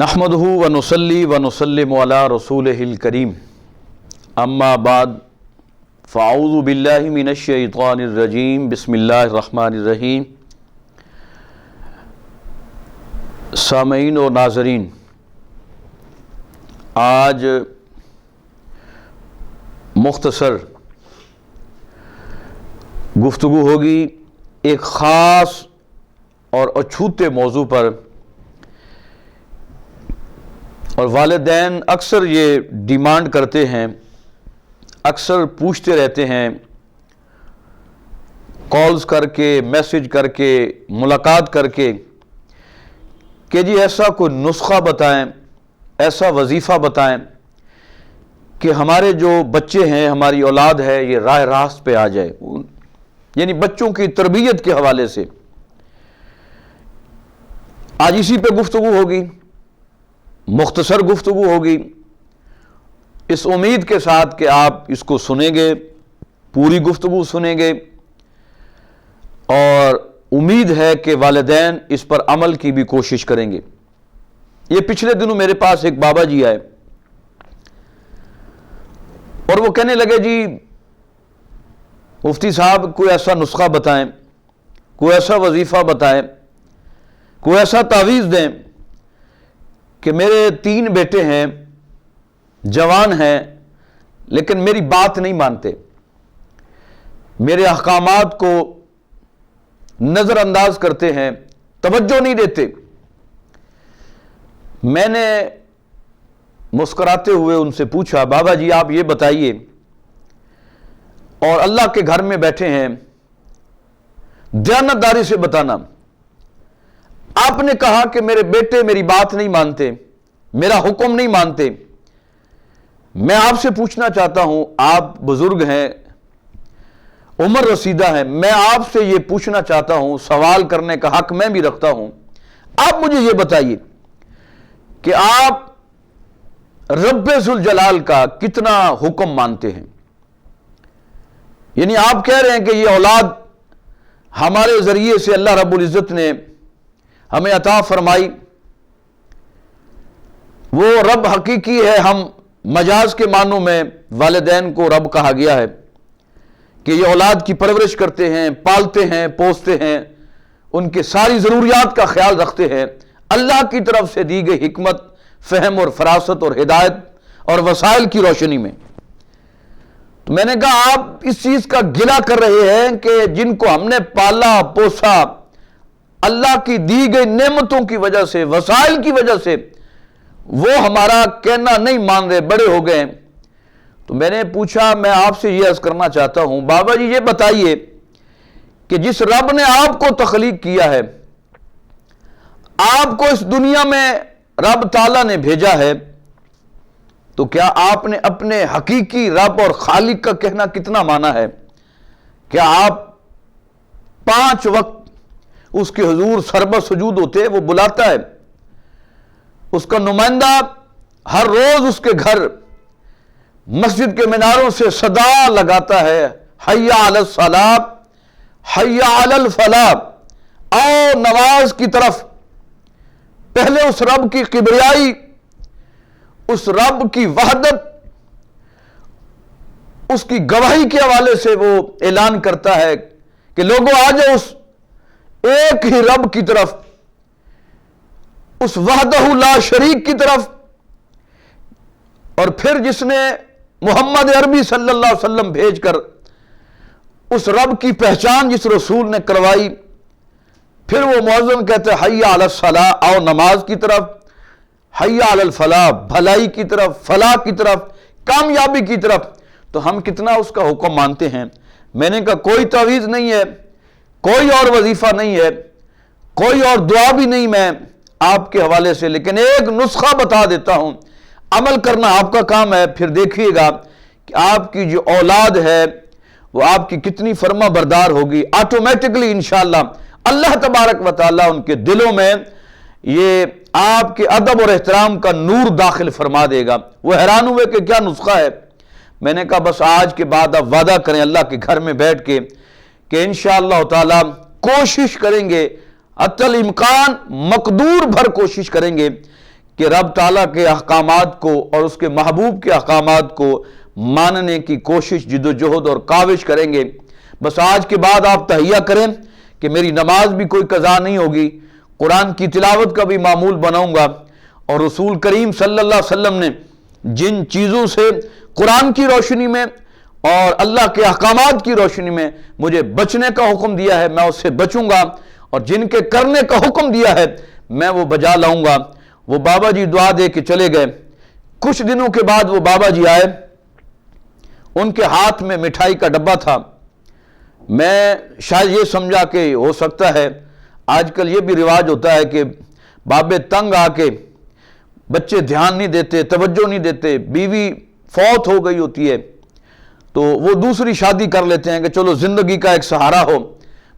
نحمدہ و نصلی و نسلم علی رسولہ الکریم اما بعد فاعوذ باللہ من الشیطان الرجیم بسم اللہ الرحمن الرحیم۔ سامعین و ناظرین، آج مختصر گفتگو ہوگی ایک خاص اور اچھوتے موضوع پر، اور والدین اکثر یہ ڈیمانڈ کرتے ہیں، اکثر پوچھتے رہتے ہیں، کالز کر کے، میسج کر کے، ملاقات کر کے کہ جی ایسا کوئی نسخہ بتائیں، ایسا وظیفہ بتائیں کہ ہمارے جو بچے ہیں، ہماری اولاد ہے، یہ راہ راست پہ آ جائے، یعنی بچوں کی تربیت کے حوالے سے۔ آج اسی پہ گفتگو ہوگی، مختصر گفتگو ہوگی، اس امید کے ساتھ کہ آپ اس کو سنیں گے، پوری گفتگو سنیں گے، اور امید ہے کہ والدین اس پر عمل کی بھی کوشش کریں گے۔ یہ پچھلے دنوں میرے پاس ایک بابا جی آئے اور وہ کہنے لگے جی مفتی صاحب کوئی ایسا نسخہ بتائیں، کوئی ایسا وظیفہ بتائیں، کوئی ایسا تعویذ دیں کہ میرے 3 بیٹے ہیں، جوان ہیں، لیکن میری بات نہیں مانتے، میرے احکامات کو نظر انداز کرتے ہیں، توجہ نہیں دیتے۔ میں نے مسکراتے ہوئے ان سے پوچھا، بابا جی آپ یہ بتائیے، اور اللہ کے گھر میں بیٹھے ہیں، دیانتداری سے بتانا، آپ نے کہا کہ میرے بیٹے میری بات نہیں مانتے، میرا حکم نہیں مانتے۔ میں آپ سے پوچھنا چاہتا ہوں، آپ بزرگ ہیں، عمر رسیدہ ہے، میں آپ سے یہ پوچھنا چاہتا ہوں، سوال کرنے کا حق میں بھی رکھتا ہوں، آپ مجھے یہ بتائیے کہ آپ رب ذوالجلال کا کتنا حکم مانتے ہیں؟ یعنی آپ کہہ رہے ہیں کہ یہ اولاد ہمارے ذریعے سے اللہ رب العزت نے ہمیں عطا فرمائی، وہ رب حقیقی ہے، ہم مجاز کے معنوں میں والدین کو رب کہا گیا ہے کہ یہ اولاد کی پرورش کرتے ہیں، پالتے ہیں، پوستے ہیں، ان کے ساری ضروریات کا خیال رکھتے ہیں، اللہ کی طرف سے دی گئی حکمت، فہم اور فراست اور ہدایت اور وسائل کی روشنی میں۔ تو میں نے کہا آپ اس چیز کا گلہ کر رہے ہیں کہ جن کو ہم نے پالا پوسا، اللہ کی دی گئی نعمتوں کی وجہ سے، وسائل کی وجہ سے، وہ ہمارا کہنا نہیں مان رہے، بڑے ہو گئے۔ تو میں نے پوچھا، میں آپ سے یہ عرض کرنا چاہتا ہوں، بابا جی یہ بتائیے کہ جس رب نے آپ کو تخلیق کیا ہے، آپ کو اس دنیا میں رب تعالیٰ نے بھیجا ہے، تو کیا آپ نے اپنے حقیقی رب اور خالق کا کہنا کتنا مانا ہے؟ کیا آپ 5 وقت اس کے حضور سربہ سجود ہوتے، وہ بلاتا ہے، اس کا نمائندہ ہر روز اس کے گھر مسجد کے میناروں سے صدا لگاتا ہے، حی علی الصلاۃ، حی علی الفلاح، آؤ نماز کی طرف۔ پہلے اس رب کی کبریائی، اس رب کی وحدت، اس کی گواہی کے حوالے سے وہ اعلان کرتا ہے کہ لوگوں آ جاؤ اس ایک ہی رب کی طرف، اس وحدہ لا شریک کی طرف۔ اور پھر جس نے محمد عربی صلی اللہ علیہ وسلم بھیج کر اس رب کی پہچان جس رسول نے کروائی، پھر وہ مؤذن کہتے ہیں حی علی الصلاۃ، آؤ نماز کی طرف، حی علی الفلاح، بھلائی کی طرف، فلاح کی طرف، کامیابی کی طرف۔ تو ہم کتنا اس کا حکم مانتے ہیں؟ میں نے کہا کوئی تعویذ نہیں ہے، کوئی اور وظیفہ نہیں ہے، کوئی اور دعا بھی نہیں میں آپ کے حوالے سے، لیکن ایک نسخہ بتا دیتا ہوں، عمل کرنا آپ کا کام ہے۔ پھر دیکھیے گا کہ آپ کی جو اولاد ہے وہ آپ کی کتنی فرما بردار ہوگی، آٹومیٹکلی انشاءاللہ اللہ تبارک و تعالیٰ ان کے دلوں میں یہ آپ کے ادب اور احترام کا نور داخل فرما دے گا۔ وہ حیران ہوئے کہ کیا نسخہ ہے؟ میں نے کہا بس آج کے بعد آپ وعدہ کریں اللہ کے گھر میں بیٹھ کے کہ انشاءاللہ تعالیٰ کوشش کریں گے، حتی الامکان مقدور بھر کوشش کریں گے کہ رب تعالیٰ کے احکامات کو اور اس کے محبوب کے احکامات کو ماننے کی کوشش، جدوجہد اور کاوش کریں گے۔ بس آج کے بعد آپ تہیہ کریں کہ میری نماز بھی کوئی قضا نہیں ہوگی، قرآن کی تلاوت کا بھی معمول بناؤں گا، اور رسول کریم صلی اللہ علیہ وسلم نے جن چیزوں سے قرآن کی روشنی میں اور اللہ کے احکامات کی روشنی میں مجھے بچنے کا حکم دیا ہے، میں اس سے بچوں گا، اور جن کے کرنے کا حکم دیا ہے میں وہ بجا لاؤں گا۔ وہ بابا جی دعا دے کے چلے گئے۔ کچھ دنوں کے بعد وہ بابا جی آئے، ان کے ہاتھ میں مٹھائی کا ڈبہ تھا۔ میں شاید یہ سمجھا کہ ہو سکتا ہے آج کل یہ بھی رواج ہوتا ہے کہ بابے تنگ آ کے، بچے دھیان نہیں دیتے، توجہ نہیں دیتے، بیوی فوت ہو گئی ہوتی ہے تو وہ دوسری شادی کر لیتے ہیں کہ چلو زندگی کا ایک سہارا ہو۔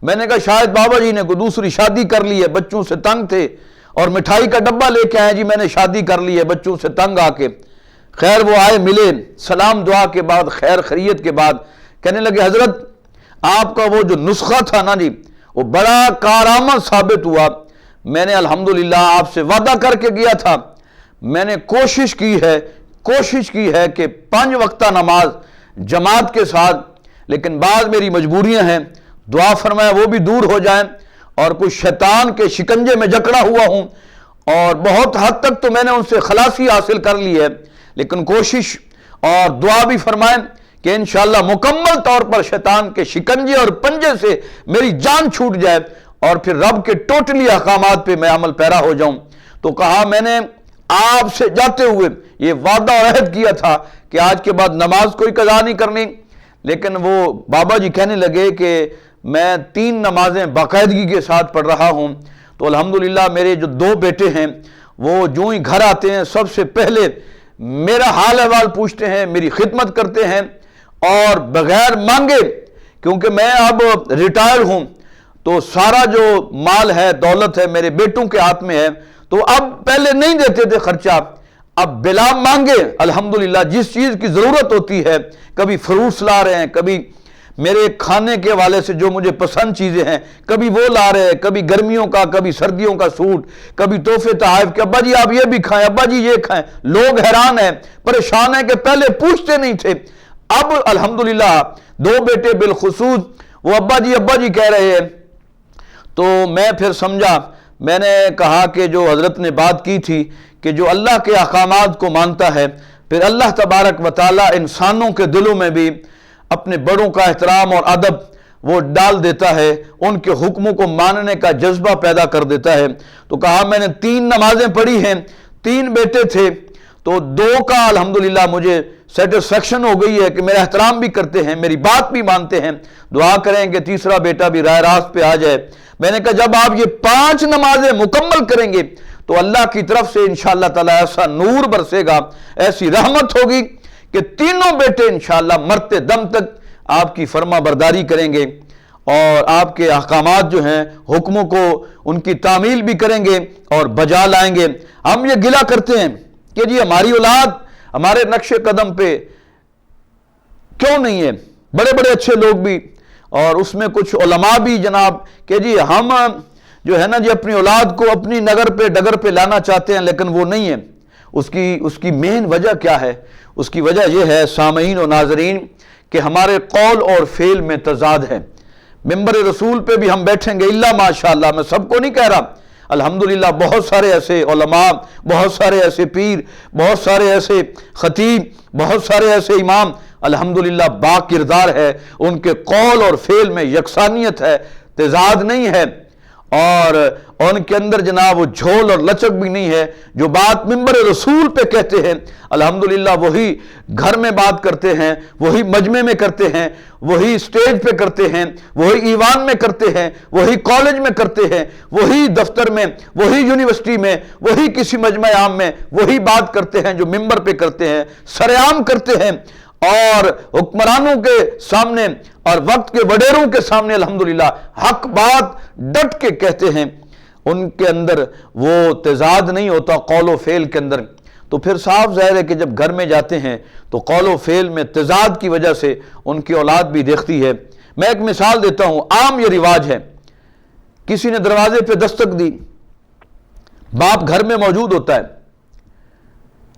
میں نے کہا شاید بابا جی نے کوئی دوسری شادی کر لی ہے، بچوں سے تنگ تھے اور مٹھائی کا ڈبہ لے کے آئے، جی میں نے شادی کر لی ہے بچوں سے تنگ آ کے۔ خیر وہ آئے، ملے، سلام دعا کے بعد، خیر خیریت کے بعد کہنے لگے حضرت آپ کا وہ جو نسخہ تھا نا جی وہ بڑا کارآمد ثابت ہوا۔ میں نے الحمدللہ آپ سے وعدہ کر کے گیا تھا، میں نے کوشش کی ہے کہ 5 وقتہ نماز جماعت کے ساتھ، لیکن بعض میری مجبوریاں ہیں، دعا فرمایا وہ بھی دور ہو جائیں، اور کچھ شیطان کے شکنجے میں جکڑا ہوا ہوں، اور بہت حد تک تو میں نے ان سے خلاصی حاصل کر لی ہے، لیکن کوشش اور دعا بھی فرمائیں کہ انشاءاللہ مکمل طور پر شیطان کے شکنجے اور پنجے سے میری جان چھوٹ جائے اور پھر رب کے ٹوٹلی احکامات پہ میں عمل پیرا ہو جاؤں۔ تو کہا میں نے آپ سے جاتے ہوئے یہ وعدہ اور عہد کیا تھا کہ آج کے بعد نماز کوئی قضا نہیں کرنی، لیکن وہ بابا جی کہنے لگے کہ میں 3 نمازیں باقاعدگی کے ساتھ پڑھ رہا ہوں۔ تو الحمدللہ میرے جو 2 بیٹے ہیں وہ جو ہی گھر آتے ہیں سب سے پہلے میرا حال احوال پوچھتے ہیں، میری خدمت کرتے ہیں، اور بغیر مانگے، کیونکہ میں اب ریٹائر ہوں تو سارا جو مال ہے، دولت ہے میرے بیٹوں کے ہاتھ میں ہے، تو اب پہلے نہیں دیتے تھے خرچہ، اب بلا مانگے الحمدللہ جس چیز کی ضرورت ہوتی ہے، کبھی فروٹس لا رہے ہیں، کبھی میرے کھانے کے حوالے سے جو مجھے پسند چیزیں ہیں کبھی وہ لا رہے ہیں، کبھی گرمیوں کا، کبھی سردیوں کا سوٹ، کبھی تحفے تحائف کہ ابا جی آپ یہ بھی کھائیں، ابا جی یہ کھائیں۔ لوگ حیران ہیں، پریشان ہیں کہ پہلے پوچھتے نہیں تھے، اب الحمدللہ 2 بیٹے بالخصوص وہ ابا جی کہہ رہے ہیں۔ تو میں پھر سمجھا، میں نے کہا کہ جو حضرت نے بات کی تھی کہ جو اللہ کے احکامات کو مانتا ہے، پھر اللہ تبارک و تعالی انسانوں کے دلوں میں بھی اپنے بڑوں کا احترام اور ادب وہ ڈال دیتا ہے، ان کے حکموں کو ماننے کا جذبہ پیدا کر دیتا ہے۔ تو کہا میں نے 3 نمازیں پڑھی ہیں، 3 بیٹے تھے تو 2 کا الحمدللہ مجھے سیٹسفیکشن ہو گئی ہے کہ میرا احترام بھی کرتے ہیں، میری بات بھی مانتے ہیں، دعا کریں کہ تیسرا بیٹا بھی راہ راست پہ آ جائے۔ میں نے کہا جب آپ یہ 5 نمازیں مکمل کریں گے تو اللہ کی طرف سے انشاءاللہ تعالیٰ ایسا نور برسے گا، ایسی رحمت ہوگی کہ تینوں بیٹے انشاءاللہ مرتے دم تک آپ کی فرما برداری کریں گے، اور آپ کے احکامات جو ہیں حکموں کو ان کی تعمیل بھی کریں گے اور بجا لائیں گے۔ ہم یہ گلہ کرتے ہیں کہ جی ہماری اولاد ہمارے نقش قدم پہ کیوں نہیں ہے، بڑے بڑے اچھے لوگ بھی، اور اس میں کچھ علماء بھی جناب کہ جی ہم جو ہے نا جی اپنی اولاد کو اپنی ڈگر پہ لانا چاہتے ہیں، لیکن وہ نہیں ہے۔ اس کی مین وجہ کیا ہے؟ اس کی وجہ یہ ہے سامعین و ناظرین کہ ہمارے قول اور فعل میں تضاد ہے۔ ممبر رسول پہ بھی ہم بیٹھیں گے الا ماشاءاللہ، میں سب کو نہیں کہہ رہا، الحمدللہ بہت سارے ایسے علماء، بہت سارے ایسے پیر، بہت سارے ایسے خطیب، بہت سارے ایسے امام الحمدللہ با کردار ہے، ان کے قول اور فعل میں یکسانیت ہے، تضاد نہیں ہے، اور ان کے اندر جناب وہ جھول اور لچک بھی نہیں ہے۔ جو بات ممبر رسول پہ کہتے ہیں الحمدللہ وہی گھر میں بات کرتے ہیں، وہی مجمع میں کرتے ہیں، وہی سٹیج پہ کرتے ہیں، وہی ایوان میں کرتے ہیں، وہی کالج میں کرتے ہیں، وہی دفتر میں، وہی یونیورسٹی میں، وہی کسی مجمع عام میں وہی بات کرتے ہیں جو ممبر پہ کرتے ہیں، سرعام کرتے ہیں، اور حکمرانوں کے سامنے اور وقت کے وڈیروں کے سامنے الحمدللہ حق بات ڈٹ کے کہتے ہیں۔ ان کے اندر وہ تضاد نہیں ہوتا قول و فعل کے اندر۔ تو پھر صاف ظاہر ہے کہ جب گھر میں جاتے ہیں تو قول و فعل میں تضاد کی وجہ سے ان کی اولاد بھی دیکھتی ہے۔ میں ایک مثال دیتا ہوں، عام یہ رواج ہے، کسی نے دروازے پہ دستک دی، باپ گھر میں موجود ہوتا ہے،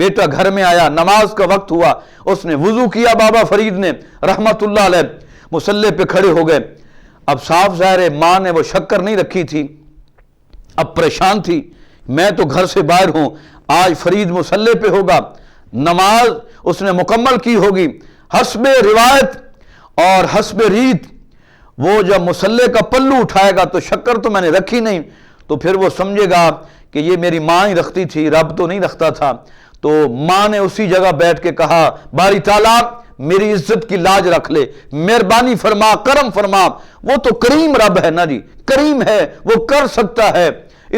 بیٹا گھر میں آیا، نماز کا وقت ہوا، اس نے وضو کیا بابا فرید نے رحمت اللہ علیہ، مصلی پہ کھڑے ہو گئے۔ اب صاف ظاہر ہے ماں نے وہ شکر نہیں رکھی تھی، اب پریشان تھی، میں تو گھر سے باہر ہوں، آج فرید مصلی پہ ہوگا، نماز اس نے مکمل کی ہوگی۔ حسب روایت اور حسب ریت وہ جب مصلی کا پلو اٹھائے گا تو شکر تو میں نے رکھی نہیں، تو پھر وہ سمجھے گا کہ یہ میری ماں ہی رکھتی تھی، رب تو نہیں رکھتا تھا۔ تو ماں نے اسی جگہ بیٹھ کے کہا باری تعالیٰ میری عزت کی لاج رکھ لے، مہربانی فرما، کرم فرما، وہ تو کریم رب ہے نا جی، کریم ہے، وہ کر سکتا ہے،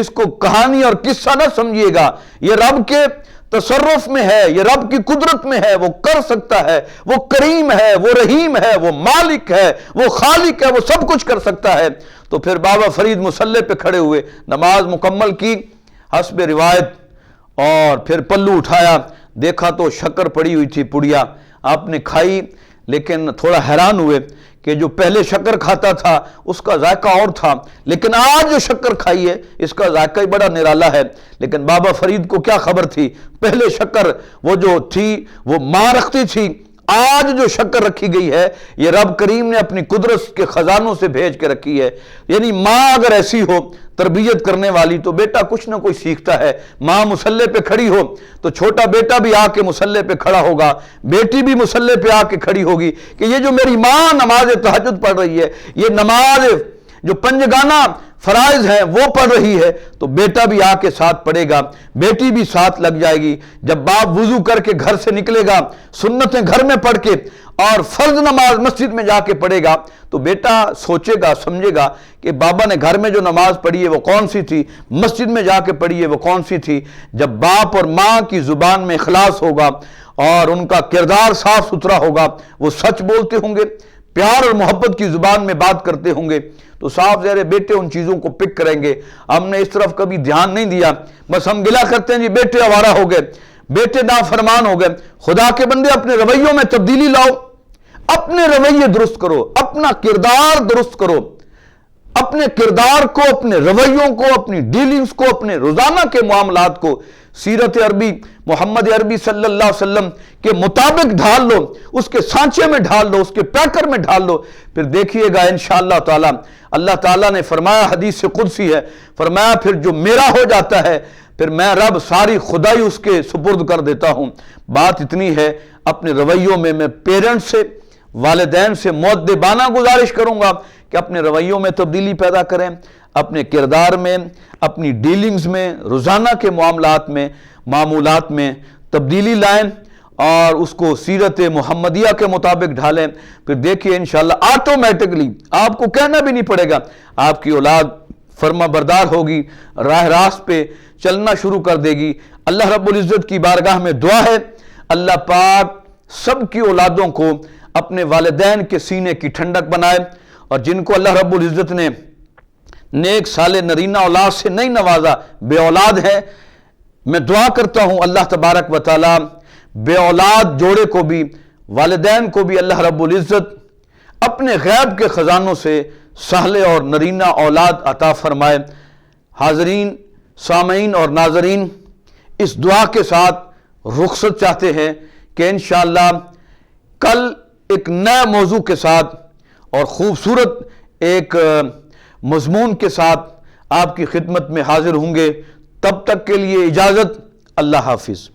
اس کو کہانی اور قصہ نہ سمجھیے گا، یہ رب کے تصرف میں ہے، یہ رب کی قدرت میں ہے، وہ کر سکتا ہے، وہ کریم ہے، وہ رحیم ہے، وہ مالک ہے، وہ خالق ہے، وہ سب کچھ کر سکتا ہے۔ تو پھر بابا فرید مصلی پہ کھڑے ہوئے، نماز مکمل کی حسب روایت، اور پھر پلو اٹھایا، دیکھا تو شکر پڑی ہوئی تھی پڑیا، آپ نے کھائی، لیکن تھوڑا حیران ہوئے کہ جو پہلے شکر کھاتا تھا اس کا ذائقہ اور تھا، لیکن آج جو شکر کھائی ہے اس کا ذائقہ ہی بڑا نرالا ہے۔ لیکن بابا فرید کو کیا خبر تھی، پہلے شکر وہ جو تھی وہ ماں رکھتی تھی، آج جو شکر رکھی گئی ہے یہ رب کریم نے اپنی قدرت کے خزانوں سے بھیج کے رکھی ہے۔ یعنی ماں اگر ایسی ہو تربیت کرنے والی تو بیٹا کچھ نہ کچھ سیکھتا ہے۔ ماں مصلی پہ کھڑی ہو تو چھوٹا بیٹا بھی آ کے مصلی پہ کھڑا ہوگا، بیٹی بھی مصلی پہ آ کے کھڑی ہوگی کہ یہ جو میری ماں نماز تہجد پڑھ رہی ہے، یہ نماز جو پنجگانہ فرائض ہیں وہ پڑھ رہی ہے، تو بیٹا بھی آ کے ساتھ پڑھے گا، بیٹی بھی ساتھ لگ جائے گی۔ جب باپ وضو کر کے گھر سے نکلے گا، سنتیں گھر میں پڑھ کے اور فرض نماز مسجد میں جا کے پڑھے گا، تو بیٹا سوچے گا، سمجھے گا کہ بابا نے گھر میں جو نماز پڑھی ہے وہ کون سی تھی، مسجد میں جا کے پڑھی ہے وہ کون سی تھی۔ جب باپ اور ماں کی زبان میں اخلاص ہوگا اور ان کا کردار صاف ستھرا ہوگا، وہ سچ بولتے ہوں گے، پیار اور محبت کی زبان میں بات کرتے ہوں گے، تو صاف ظاہر بیٹے ان چیزوں کو پک کریں گے۔ ہم نے اس طرف کبھی دھیان نہیں دیا، بس ہم گلا کرتے ہیں جی بیٹے آوارہ ہو گئے، بیٹے نافرمان ہو گئے۔ خدا کے بندے اپنے رویوں میں تبدیلی لاؤ، اپنے رویے درست کرو، اپنا کردار درست کرو، اپنے کردار کو، اپنے رویوں کو، اپنی ڈیلنگز کو، اپنے روزانہ کے معاملات کو سیرت عربی محمد عربی صلی اللہ علیہ وسلم کے مطابق ڈھال لو، اس کے سانچے میں ڈھال لو، اس کے پیکر میں ڈھال لو، پھر دیکھیے گا انشاءاللہ تعالی اللہ تعالیٰ نے فرمایا، حدیث قدسی ہے، فرمایا پھر جو میرا ہو جاتا ہے پھر میں رب ساری خدائی اس کے سپرد کر دیتا ہوں۔ بات اتنی ہے، اپنے رویوں میں پیرنٹس سے، والدین سے مؤدبانہ گزارش کروں گا کہ اپنے رویوں میں تبدیلی پیدا کریں، اپنے کردار میں، اپنی ڈیلنگز میں، روزانہ کے معاملات میں، معمولات میں تبدیلی لائیں اور اس کو سیرت محمدیہ کے مطابق ڈھالیں۔ پھر دیکھیے انشاءاللہ آٹومیٹکلی آپ کو کہنا بھی نہیں پڑے گا، آپ کی اولاد فرما بردار ہوگی، راہ راست پہ چلنا شروع کر دے گی۔ اللہ رب العزت کی بارگاہ میں دعا ہے، اللہ پاک سب کی اولادوں کو اپنے والدین کے سینے کی ٹھنڈک بنائے، اور جن کو اللہ رب العزت نے نیک صالح نرینہ اولاد سے نہیں نوازا، بے اولاد ہے، میں دعا کرتا ہوں اللہ تبارک و تعالی بے اولاد جوڑے کو بھی، والدین کو بھی اللہ رب العزت اپنے غیب کے خزانوں سے صالح اور نرینہ اولاد عطا فرمائے۔ حاضرین، سامعین اور ناظرین، اس دعا کے ساتھ رخصت چاہتے ہیں کہ انشاءاللہ کل ایک نئے موضوع کے ساتھ اور خوبصورت ایک مضمون کے ساتھ آپ کی خدمت میں حاضر ہوں گے۔ تب تک کے لیے اجازت، اللہ حافظ۔